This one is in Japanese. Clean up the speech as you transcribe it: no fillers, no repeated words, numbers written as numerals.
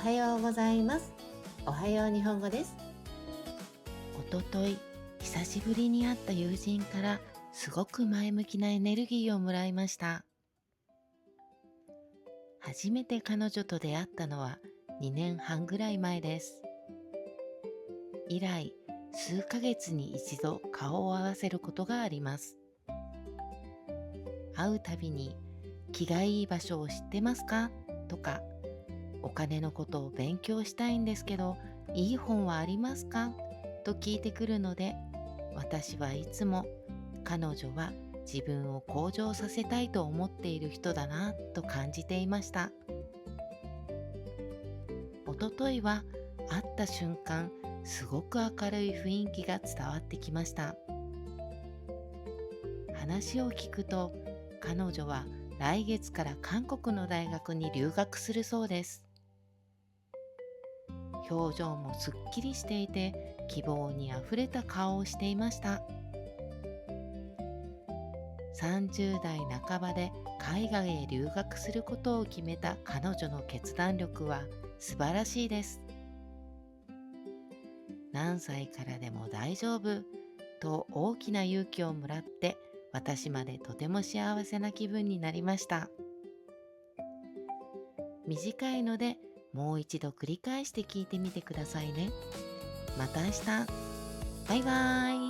はようございます。おはよう日本語です。おととい、久しぶりに会った友人からすごく前向きなエネルギーをもらいました。初めて彼女と出会ったのは2年半ぐらい前です。以来、数ヶ月に一度顔を合わせることがあります。会うたびに、気がいい場所を知ってますかとか、お金のことを勉強したいんですけど、いい本はありますかと聞いてくるので、私はいつも彼女は自分を向上させたいと思っている人だなと感じていました。おとといは会った瞬間、すごく明るい雰囲気が伝わってきました。話を聞くと、彼女は来月から韓国の大学に留学するそうです。表情もすっきりしていて、希望にあふれた顔をしていました。30代半ばで海外へ留学することを決めた彼女の決断力は素晴らしいです。何歳からでも大丈夫と大きな勇気をもらって、私までとても幸せな気分になりました。短いのでもう一度繰り返して聞いてみてくださいね。また明日。バイバーイ。